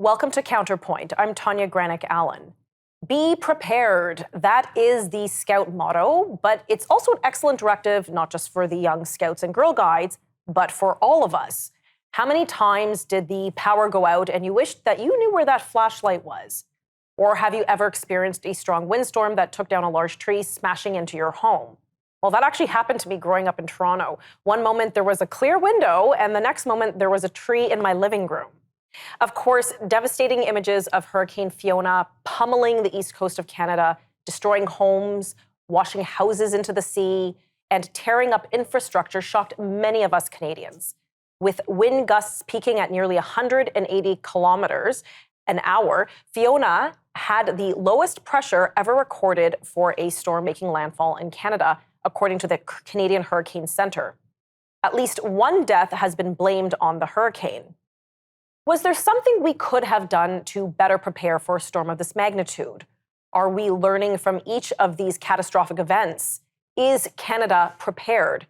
Welcome to Counterpoint. I'm Tanya Granick-Allen. Be prepared. That is the Scout motto, but it's also an excellent directive, not just for the young Scouts and Girl Guides, but for all of us. How many times did the power go out and you wished that you knew where that flashlight was? Or have you ever experienced a strong windstorm that took down a large tree, smashing into your home? Well, that actually happened to me growing up in Toronto. One moment there was a clear window, and the next moment there was a tree in my living room. Of course, devastating images of Hurricane Fiona pummeling the east coast of Canada, destroying homes, washing houses into the sea, and tearing up infrastructure shocked many of us Canadians. With wind gusts peaking at nearly 180 kilometers an hour, Fiona had the lowest pressure ever recorded for a storm making landfall in Canada, according to the Canadian Hurricane Centre. At least one death has been blamed on the hurricane. Was there something we could have done to better prepare for a storm of this magnitude? Are we learning from each of these catastrophic events? Is Canada prepared?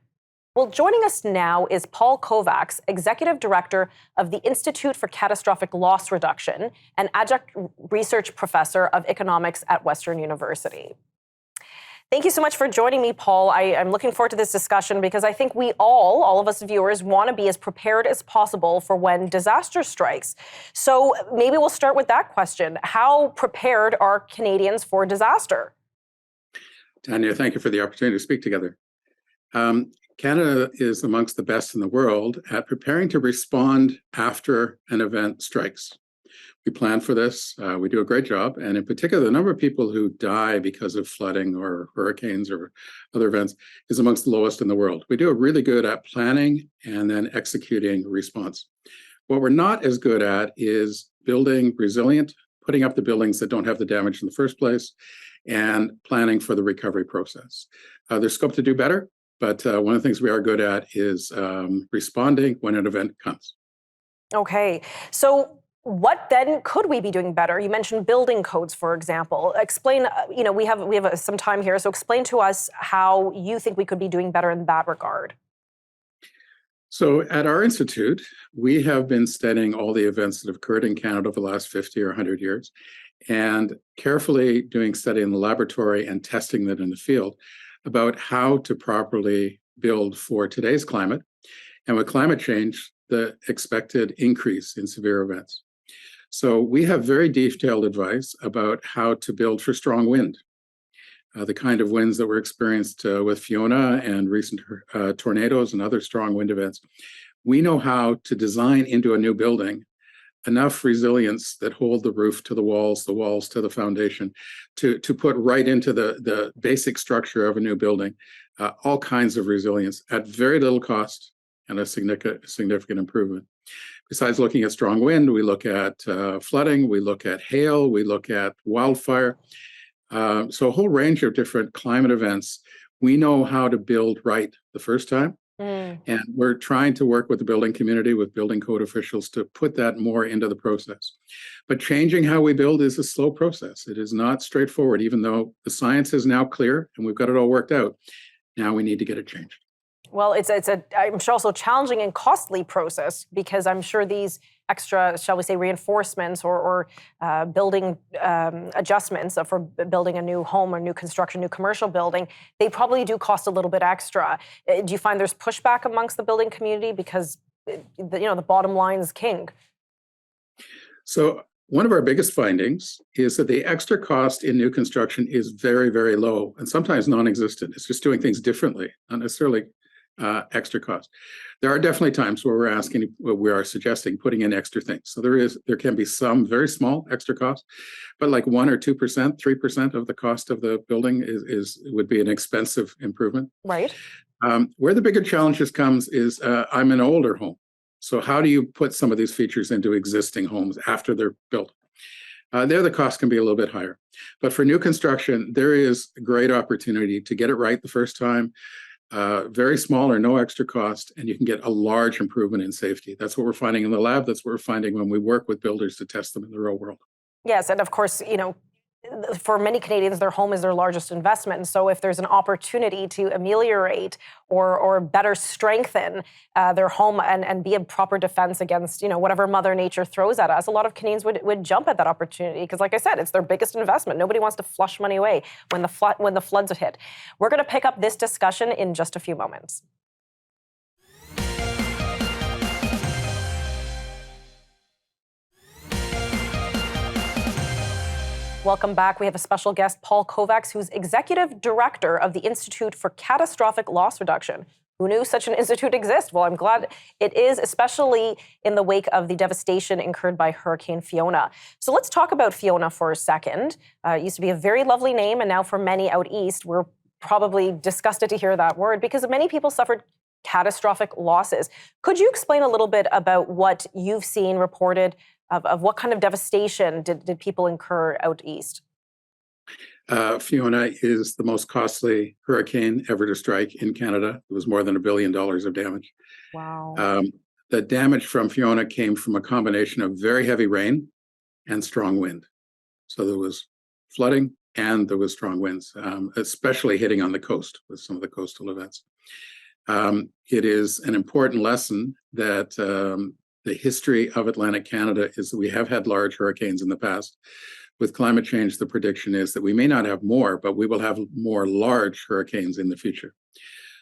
Well, joining us now is Paul Kovacs, Executive Director of the Institute for Catastrophic Loss Reduction and Adjunct Research Professor of Economics at Western University. Thank you so much for joining me, Paul. I'm looking forward to this discussion because I think we all of us viewers, want to be as prepared as possible for when disaster strikes. So maybe we'll start with that question. How prepared are Canadians for disaster? Tanya, thank you for the opportunity to speak together. Canada is amongst the best in the world at preparing to respond after an event strikes. We plan for this. We do a great job. And in particular, the number of people who die because of flooding or hurricanes or other events is amongst the lowest in the world. We do a really good at planning and then executing response. What we're not as good at is building resilient, putting up the buildings that don't have the damage in the first place, and planning for the recovery process. There's scope to do better, but one of the things we are good at is responding when an event comes. Okay, so what then could we be doing better? You mentioned building codes, for example. Explain, we have some time here, so explain to us how you think we could be doing better in that regard. So at our institute, we have been studying all the events that have occurred in Canada over the last 50 or 100 years and carefully doing study in the laboratory and testing that in the field about how to properly build for today's climate and with climate change, the expected increase in severe events. So we have very detailed advice about how to build for strong wind, the kind of winds that were experienced with Fiona and recent tornadoes and other strong wind events. We know how to design into a new building enough resilience that hold the roof to the walls to the foundation, to put right into the basic structure of a new building, all kinds of resilience at very little cost and a significant improvement. Besides looking at strong wind, we look at flooding, we look at hail, we look at wildfire. So a whole range of different climate events. We know how to build right the first time. And we're trying to work with the building community, with building code officials to put that more into the process. But changing how we build is a slow process. It is not straightforward, even though the science is now clear and we've got it all worked out. Now we need to get it changed. Well, I'm sure also challenging and costly process because I'm sure these extra, shall we say, reinforcements or building adjustments for building a new home or new construction, new commercial building, they probably do cost a little bit extra. Do you find there's pushback amongst the building community because the bottom line is king? So one of our biggest findings is that the extra cost in new construction is very, very low and sometimes non-existent. It's just doing things differently, not necessarily extra cost. There are definitely times where we are suggesting putting in extra things. So there can be some very small extra cost, but like 1 or 2%, 3% of the cost of the building would be an expensive improvement. Right. Where the bigger challenges comes is I'm an older home. So how do you put some of these features into existing homes after they're built? There, the cost can be a little bit higher. But for new construction, there is a great opportunity to get it right the first time. Very small or no extra cost, and you can get a large improvement in safety. That's what we're finding in the lab. That's what we're finding when we work with builders to test them in the real world. Yes, and of course, for many Canadians, their home is their largest investment. And so if there's an opportunity to ameliorate or better strengthen their home and be a proper defense against, whatever Mother Nature throws at us, a lot of Canadians would jump at that opportunity. Because like I said, it's their biggest investment. Nobody wants to flush money away when the floods hit. We're going to pick up this discussion in just a few moments. Welcome back. We have a special guest, Paul Kovacs, who's Executive Director of the Institute for Catastrophic Loss Reduction. Who knew such an institute exists? Well, I'm glad it is, especially in the wake of the devastation incurred by Hurricane Fiona. So let's talk about Fiona for a second. It used to be a very lovely name, and now for many out east, we're probably disgusted to hear that word because many people suffered catastrophic losses. Could you explain a little bit about what you've seen reported of what kind of devastation did people incur out east? Fiona is the most costly hurricane ever to strike in Canada. It was more than $1 billion of damage. Wow. The damage from Fiona came from a combination of very heavy rain and strong wind. So there was flooding and there was strong winds, especially hitting on the coast with some of the coastal events. It is an important lesson that the history of Atlantic Canada is that we have had large hurricanes in the past. With climate change, the prediction is that we may not have more, but we will have more large hurricanes in the future.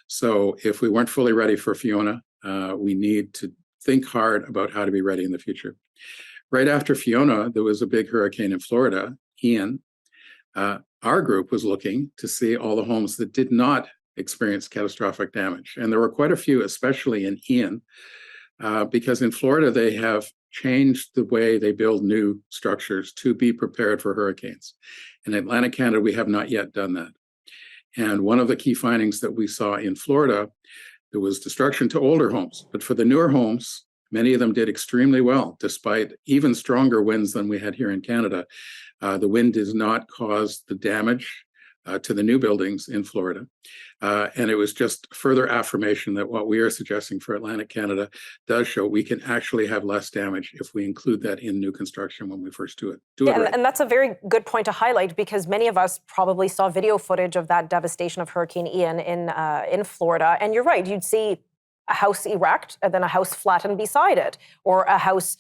So if we weren't fully ready for Fiona, we need to think hard about how to be ready in the future. Right after Fiona, there was a big hurricane in Florida, Ian. Our group was looking to see all the homes that did not experience catastrophic damage. And there were quite a few, especially in Ian, because in Florida, they have changed the way they build new structures to be prepared for hurricanes. In Atlantic Canada, we have not yet done that. And one of the key findings that we saw in Florida, there was destruction to older homes. But for the newer homes, many of them did extremely well, despite even stronger winds than we had here in Canada. The wind does not cause the damage to the new buildings in Florida. And it was just further affirmation that what we are suggesting for Atlantic Canada does show we can actually have less damage if we include that in new construction when we first do it. Right. And that's a very good point to highlight because many of us probably saw video footage of that devastation of Hurricane Ian in Florida. And you're right, you'd see a house erect and then a house flattened beside it, or a house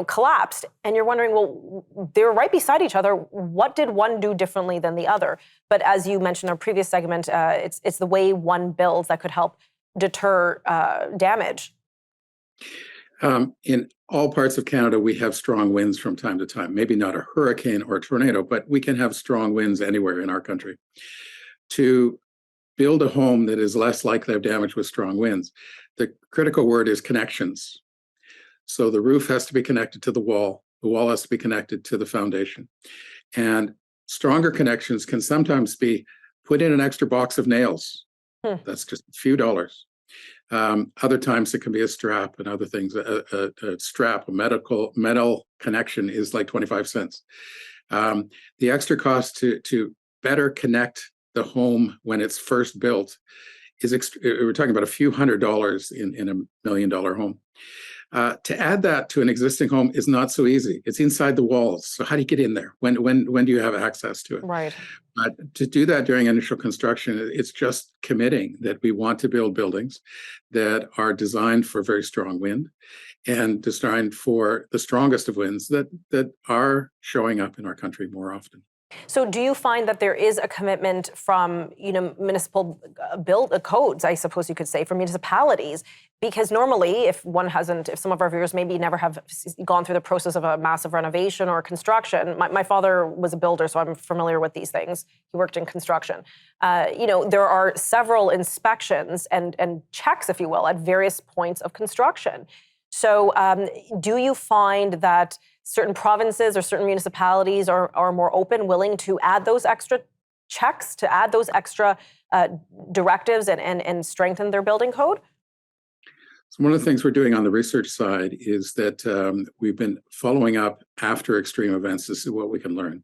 collapsed, and you're wondering, well, they were right beside each other. What did one do differently than the other? But as you mentioned in our previous segment, it's the way one builds that could help deter damage. In all parts of Canada, we have strong winds from time to time. Maybe not a hurricane or a tornado, but we can have strong winds anywhere in our country. To build a home that is less likely to have damage with strong winds, the critical word is connections. So the roof has to be connected to the wall has to be connected to the foundation. And stronger connections can sometimes be put in an extra box of nails. That's just a few dollars. Other times it can be a strap and other things. A strap, a metal connection is like 25 cents. The extra cost to better connect the home when it's first built is, we're talking about a few $100s in $1 million home. To add that to an existing home is not so easy. It's inside the walls. So how do you get in there? When do you have access to it? Right. To do that during initial construction, it's just committing that we want to build buildings that are designed for very strong wind and designed for the strongest of winds that are showing up in our country more often. So do you find that there is a commitment from, municipal codes, I suppose you could say, from municipalities? Because normally, if some of our viewers maybe never have gone through the process of a massive renovation or construction, my father was a builder, so I'm familiar with these things. He worked in construction. There are several inspections and checks, if you will, at various points of construction. So do you find that certain provinces or certain municipalities are more open, willing to add those extra checks, to add those extra directives and strengthen their building code? So one of the things we're doing on the research side is that we've been following up after extreme events to see what we can learn.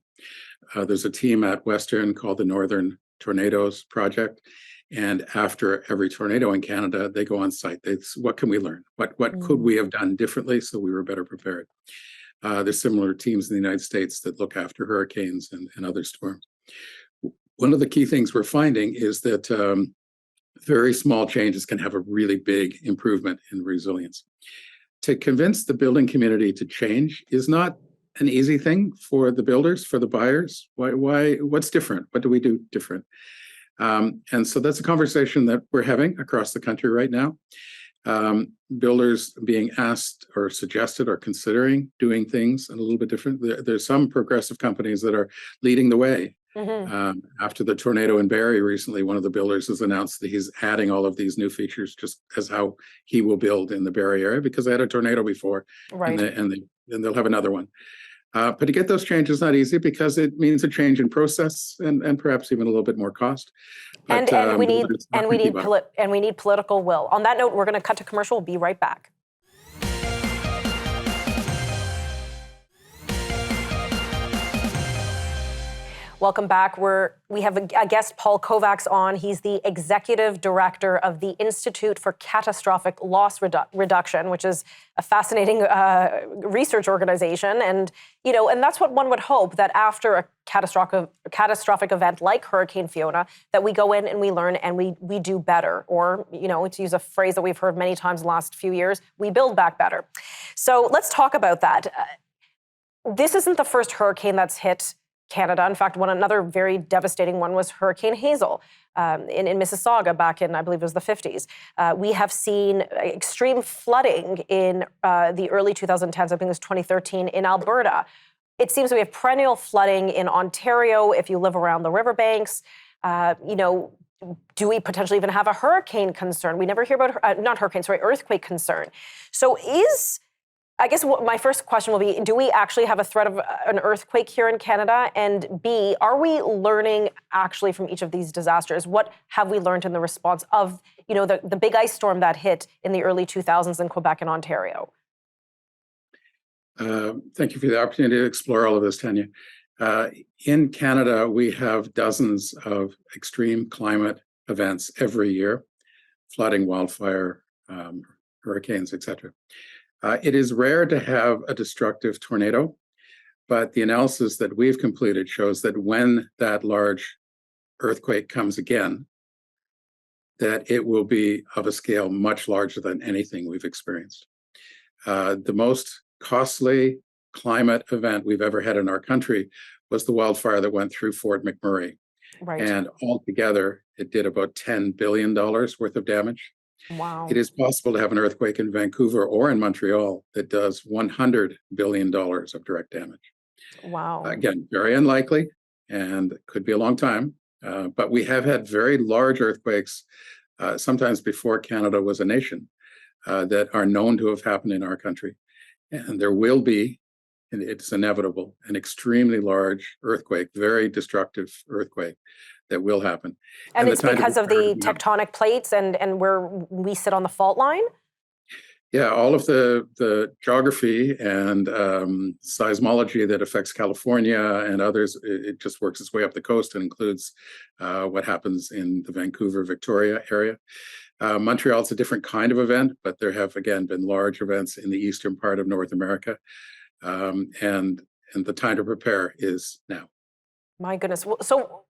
There's a team at Western called the Northern Tornadoes Project. And after every tornado in Canada, they go on site. What can we learn? What could we have done differently so we were better prepared? There's similar teams in the United States that look after hurricanes and other storms. One of the key things we're finding is that very small changes can have a really big improvement in resilience. To convince the building community to change is not an easy thing for the builders, for the buyers. Why? What's different? What do we do different? And so that's a conversation that we're having across the country right now. Builders being asked or suggested or considering doing things a little bit different. There's some progressive companies that are leading the way. After the tornado in Barrie recently, one of the builders has announced that he's adding all of these new features just as how he will build in the Barrie area because they had a tornado before, Right. and they'll have another one. But to get those changes is not easy because it means a change in process and perhaps even a little bit more cost. But, and we need builders we need political will. On that note, we're going to cut to commercial. We'll be right back. Welcome back. We have a guest, Paul Kovacs, on. He's the executive director of the Institute for Catastrophic Loss Reduction, which is a fascinating research organization. And that's what one would hope, that after a catastrophic event like Hurricane Fiona, that we go in and we learn and we do better. Or, to use a phrase that we've heard many times in the last few years, we build back better. So let's talk about that. This isn't the first hurricane that's hit Canada. In fact, another very devastating one was Hurricane Hazel in Mississauga back in, I believe it was the 50s. We have seen extreme flooding in the early 2010s, I think it was 2013, in Alberta. It seems we have perennial flooding in Ontario if you live around the riverbanks. Do we potentially even have a hurricane concern? We never hear about, earthquake concern. So I guess my first question will be, do we actually have a threat of an earthquake here in Canada? And B, are we learning actually from each of these disasters? What have we learned in the response of, the big ice storm that hit in the early 2000s in Quebec and Ontario? Thank you for the opportunity to explore all of this, Tanya. In Canada, we have dozens of extreme climate events every year, flooding, wildfire, hurricanes, etc. It is rare to have a destructive tornado, but the analysis that we've completed shows that when that large earthquake comes again, that it will be of a scale much larger than anything we've experienced. The most costly climate event we've ever had in our country was the wildfire that went through Fort McMurray. Right. And altogether, it did about $10 billion worth of damage. Wow. It is possible to have an earthquake in Vancouver or in Montreal that does $100 billion of direct damage. Wow. Again, very unlikely and could be a long time. But we have had very large earthquakes, sometimes before Canada was a nation, that are known to have happened in our country. And there will be, and it's inevitable, an extremely large earthquake, very destructive earthquake that will happen. And it's because of the tectonic plates and where we sit on the fault line? Yeah, all of the geography and seismology that affects California and others, it just works its way up the coast and includes what happens in the Vancouver, Victoria area. Montreal's a different kind of event, but there have, again, been large events in the eastern part of North America. And the time to prepare is now. My goodness. So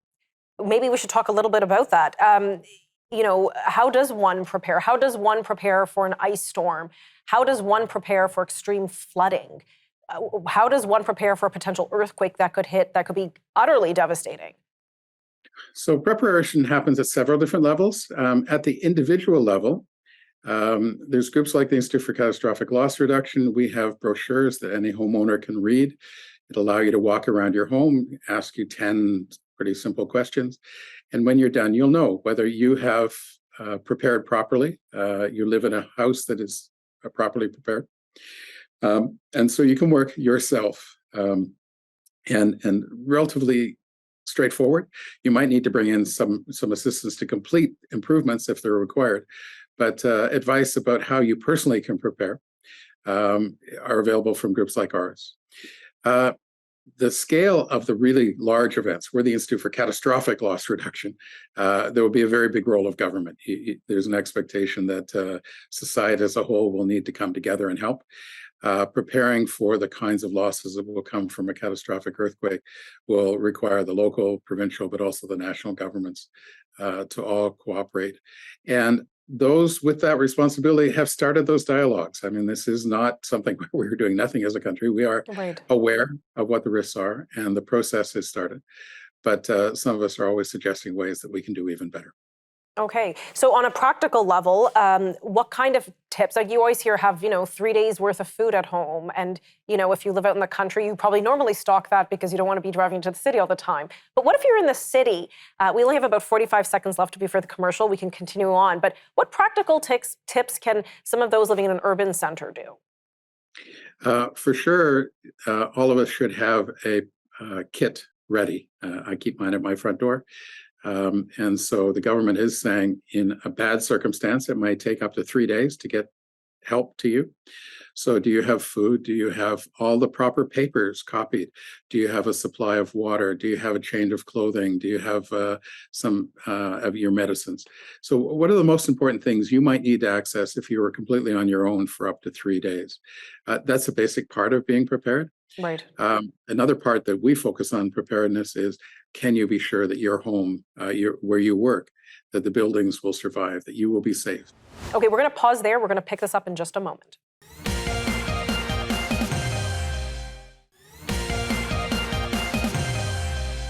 maybe we should talk a little bit about that. How does one prepare? How does one prepare for an ice storm? How does one prepare for extreme flooding? How does one prepare for a potential earthquake that could hit, that could be utterly devastating? So preparation happens at several different levels. At the individual level, there's groups like the Institute for Catastrophic Loss Reduction. We have brochures that any homeowner can read. It'll allow you to walk around your home, ask you 10 pretty simple questions. And when you're done, you'll know whether you have prepared properly. You live in a house that is properly prepared. And so you can work yourself and relatively straightforward. You might need to bring in some assistance to complete improvements if they're required. But advice about how you personally can prepare are available from groups like ours. The scale of the really large events, we're the Institute for Catastrophic Loss Reduction, there will be a very big role of government. There's an expectation that society as a whole will need to come together and help. preparing for the kinds of losses that will come from a catastrophic earthquake will require the local, provincial, but also the national governments to all cooperate. And those with that responsibility have started those dialogues. I mean, this is not something where we're doing nothing as a country. We are Right. aware of what the risks are, and the process has started. But some of us are always suggesting ways that we can do even better. Okay. So on a practical level, what kind of tips? Like you always hear have, 3 days worth of food at home. And, if you live out in the country, you probably normally stock that because you don't want to be driving to the city all the time. But what if you're in the city? We only have about 45 seconds left before the commercial. We can continue on. But what practical tips can some of those living in an urban center do? For sure, all of us should have a kit ready. I keep mine at my front door. And so the government is saying in a bad circumstance, it might take up to 3 days to get help to you. So do you have food? Do you have all the proper papers copied? Do you have a supply of water? Do you have a change of clothing? Do you have some of your medicines? So what are the most important things you might need to access if you were completely on your own for up to 3 days? That's a basic part of being prepared. Right. Another part that we focus on preparedness is, can you be sure that your home, where you work, that the buildings will survive, that you will be safe? Okay, we're going to pause there. We're going to pick this up in just a moment.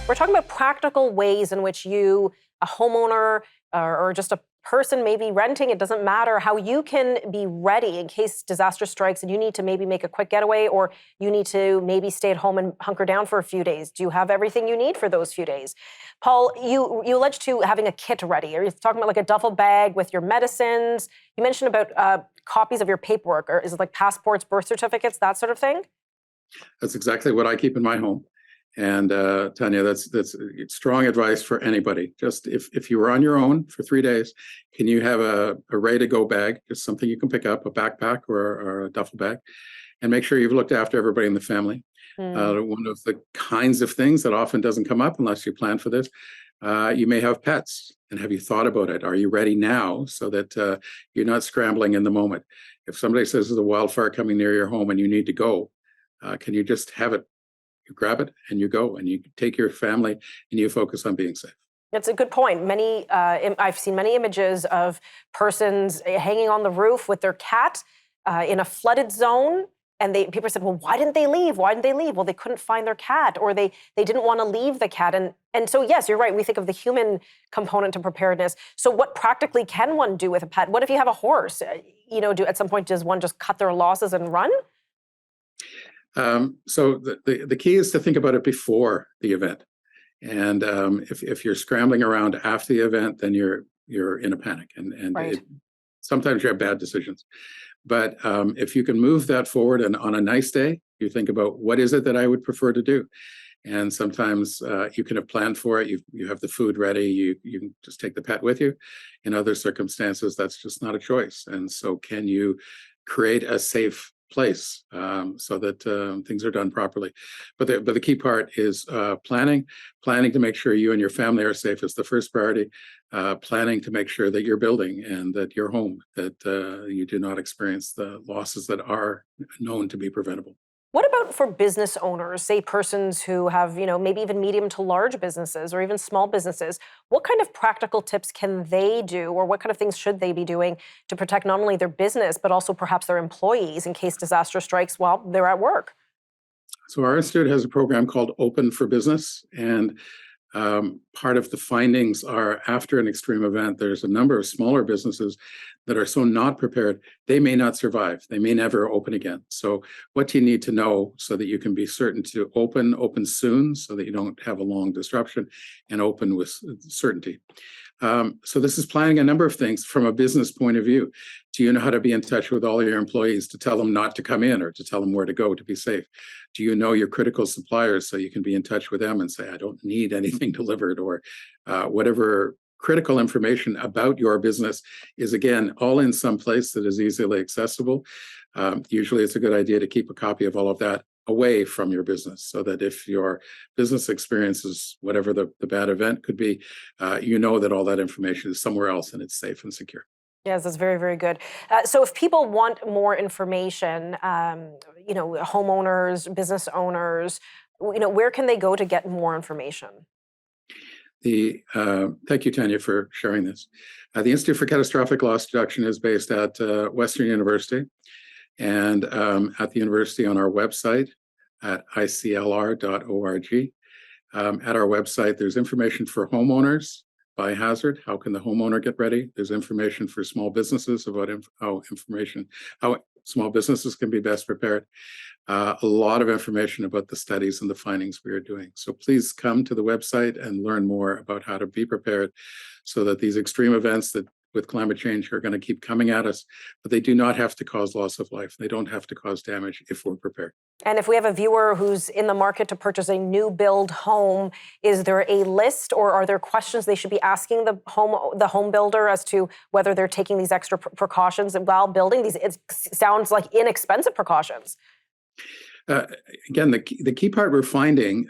We're talking about practical ways in which you, a homeowner, or just a person maybe renting, it doesn't matter, how you can be ready in case disaster strikes and you need to maybe make a quick getaway, or you need to maybe stay at home and hunker down for a few days. Do you have everything you need for those few days? Paul, you alleged to having a kit ready. Are you talking about like a duffel bag with your medicines? You mentioned about copies of your paperwork, or is it like passports, birth certificates, that sort of thing? That's exactly what I keep in my home. And Tanya, that's strong advice for anybody. Just if you were on your own for 3 days, can you have a ready-to-go bag, just something you can pick up, a backpack or a duffel bag, and make sure you've looked after everybody in the family. One of the kinds of things that often doesn't come up unless you plan for this, you may have pets. And have you thought about it? Are you ready now so that you're not scrambling in the moment? If somebody says there's a wildfire coming near your home and you need to go, can you just have it? You grab it and you go, and you take your family and you focus on being safe. That's a good point. I've seen many images of persons hanging on the roof with their cat in a flooded zone. And people said, well, why didn't they leave? Why didn't they leave? Well, they couldn't find their cat, or they didn't want to leave the cat. And so, yes, you're right. We think of the human component to preparedness. So what practically can one do with a pet? What if you have a horse? At some point, does one just cut their losses and run? So the key is to think about it before the event. And if you're scrambling around after the event, then you're in a panic, and Right. sometimes you have bad decisions. But if you can move that forward, and on a nice day, you think about, what is it that I would prefer to do? And sometimes you can have planned for it. You have the food ready. You can just take the pet with you. In other circumstances, that's just not a choice. And so, can you create a safe place so that things are done properly? But the key part is planning to make sure you and your family are safe is the first priority. Planning to make sure that you're building and that you're home, that you do not experience the losses that are known to be preventable. What about for business owners, say persons who have, maybe even medium to large businesses or even small businesses? What kind of practical tips can they do, or what kind of things should they be doing to protect not only their business, but also perhaps their employees in case disaster strikes while they're at work? So our institute has a program called Open for Business, and part of the findings are, after an extreme event, there's a number of smaller businesses that are so not prepared, they may not survive. They may never open again. So what do you need to know so that you can be certain to open soon, so that you don't have a long disruption, and open with certainty? So this is planning a number of things from a business point of view. Do you know how to be in touch with all your employees to tell them not to come in, or to tell them where to go to be safe? Do you know your critical suppliers so you can be in touch with them and say, I don't need anything delivered, or whatever critical information about your business is, again, all in some place that is easily accessible. Usually it's a good idea to keep a copy of all of that away from your business, so that if your business experiences whatever the bad event could be, you know that all that information is somewhere else and it's safe and secure. Yes, that's very, very good. So if people want more information, homeowners, business owners, where can they go to get more information? Thank you, Tanya, for sharing this. The Institute for Catastrophic Loss Reduction is based at Western University, and at the university on our website at iclr.org. At our website, there's information for homeowners by hazard. How can the homeowner get ready? There's information for small businesses about how small businesses can be best prepared. A lot of information about the studies and the findings we are doing. So please come to the website and learn more about how to be prepared so that these extreme events that with climate change are going to keep coming at us, but they do not have to cause loss of life. They don't have to cause damage if we're prepared. And if we have a viewer who's in the market to purchase a new build home, is there a list or are there questions they should be asking the home builder as to whether they're taking these extra precautions while building these? It sounds like inexpensive precautions. Again, the key part we're finding,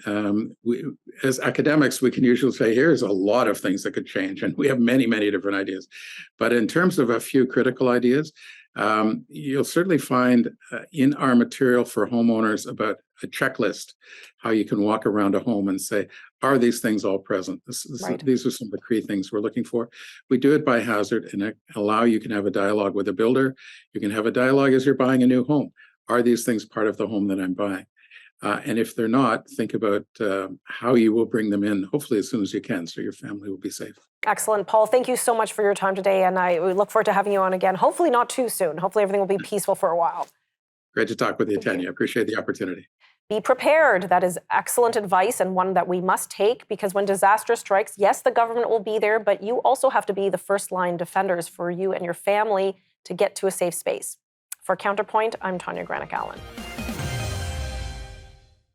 as academics, we can usually say, here's a lot of things that could change, and we have many, many different ideas. But in terms of a few critical ideas, you'll certainly find in our material for homeowners about a checklist, how you can walk around a home and say, are these things all present? Right. These are some of the key things we're looking for. We do it by hazard and you can have a dialogue with a builder. You can have a dialogue as you're buying a new home. Are these things part of the home that I'm buying? And if they're not, think about how you will bring them in, hopefully as soon as you can, so your family will be safe. Excellent. Paul, thank you so much for your time today, and we look forward to having you on again, hopefully not too soon. Hopefully everything will be peaceful for a while. Great to talk with you, Tanya. Appreciate the opportunity. Be prepared. That is excellent advice and one that we must take, because when disaster strikes, yes, the government will be there, but you also have to be the first line defenders for you and your family to get to a safe space. For Counterpoint, I'm Tanya Granick-Allen.